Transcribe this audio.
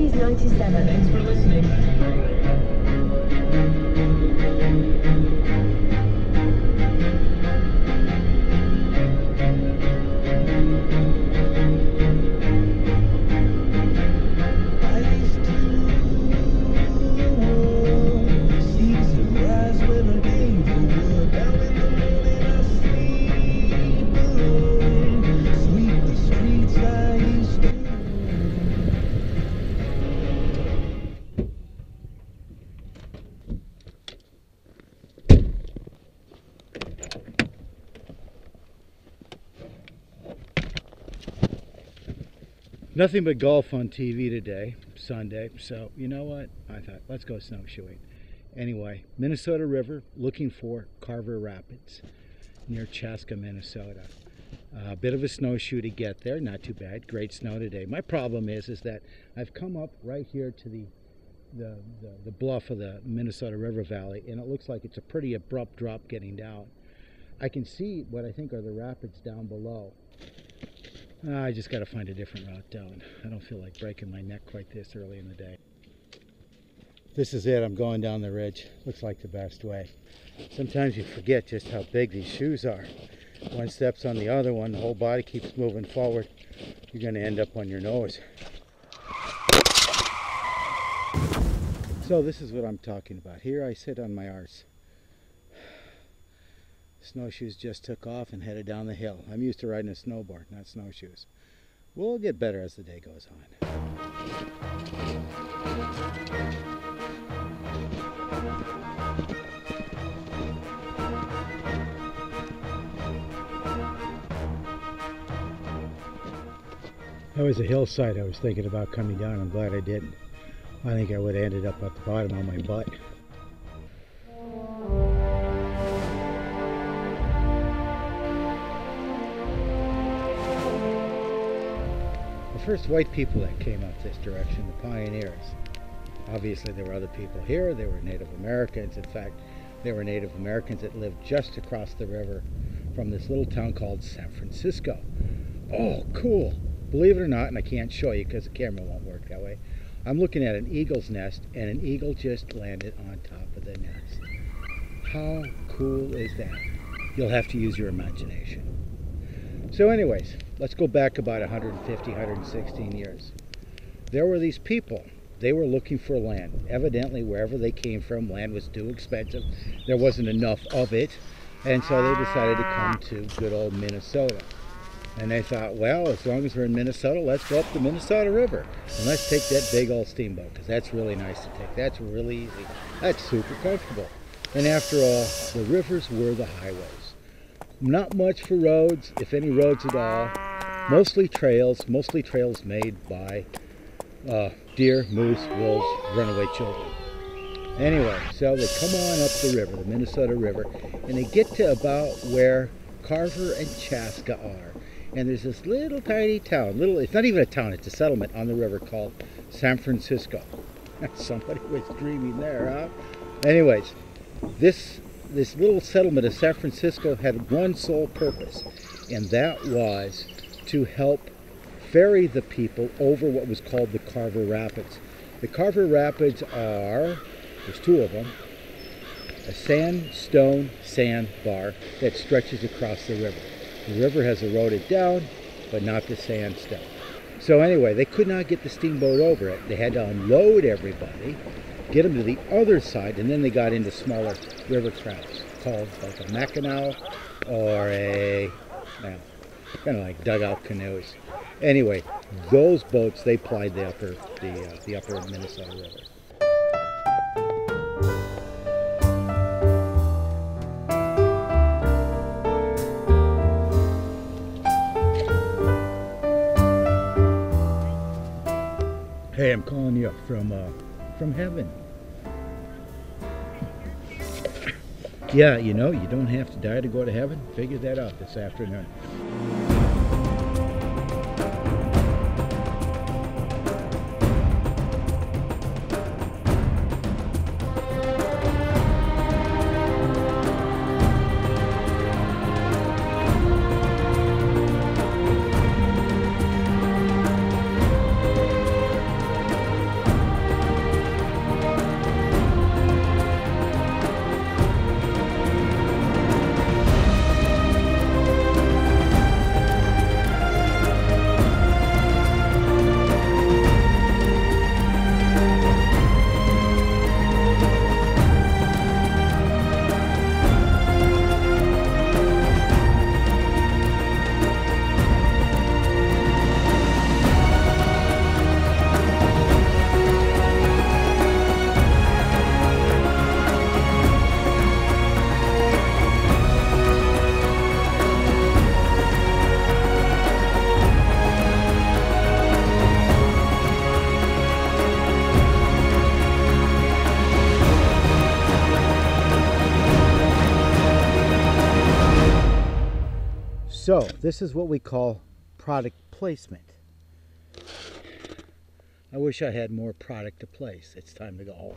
Rapids 97. Thanks for listening. Nothing but golf on TV today, Sunday, so you know what? I thought, let's go snowshoeing. Anyway, Minnesota River, looking for Carver Rapids near Chaska, Minnesota. A bit of a snowshoe to get there, not too bad. Great snow today. My problem is that I've come up right here to the bluff of the Minnesota River Valley, and it looks like it's a pretty abrupt drop getting down. I can see what I think are the rapids down below. I just got to find a different route down. I don't feel like breaking my neck quite this early in the day. This is it. I'm going down the ridge. Looks like the best way. Sometimes you forget just how big these shoes are. One steps on the other one, the whole body keeps moving forward. You're going to end up on your nose. So this is what I'm talking about. Here I sit on my arse. Snowshoes just took off and headed down the hill. I'm used to riding a snowboard, not snowshoes. We'll get better as the day goes on. That was a hillside I was thinking about coming down. I'm glad I didn't. I think I would have ended up at the bottom on my butt. The first white people that came up this direction, the pioneers. Obviously there were other people here. They were Native Americans. In fact, they were Native Americans that lived just across the river from this little town called San Francisco. Oh, cool. Believe it or not, and I can't show you because the camera won't work that way, I'm looking at an eagle's nest, and an eagle just landed on top of the nest. How cool is that? You'll have to use your imagination. So anyways, let's go back about 150, 116 years. There were these people. They were looking for land. Evidently, wherever they came from, land was too expensive. There wasn't enough of it, and so they decided to come to good old Minnesota. And they thought, well, as long as we're in Minnesota, let's go up the Minnesota River. And let's take that big old steamboat, because that's really nice to take. That's really easy. That's super comfortable. And after all, the rivers were the highways. Not much for roads, if any roads at all. Mostly trails made by deer, moose, wolves, runaway children. Anyway, so they come on up the river, the Minnesota River, and they get to about where Carver and Chaska are. And there's this little tiny town, it's not even a town, it's a settlement on the river called San Francisco. Somebody was dreaming there, huh? Anyways, this little settlement of San Francisco had one sole purpose, and that was to help ferry the people over what was called the Carver Rapids. The Carver Rapids are, there's two of them, a sandstone sandbar that stretches across the river. The river has eroded down, but not the sandstone. So anyway, they could not get the steamboat over it. They had to unload everybody, get them to the other side, and then they got into smaller river crafts called like a Mackinaw or kind of like dugout canoes. Anyway, those boats, they plied the upper Minnesota River. Hey, I'm calling you up from heaven. Yeah, you know, you don't have to die to go to heaven. Figure that out this afternoon. So this is what we call product placement. I wish I had more product to place. It's time to go home.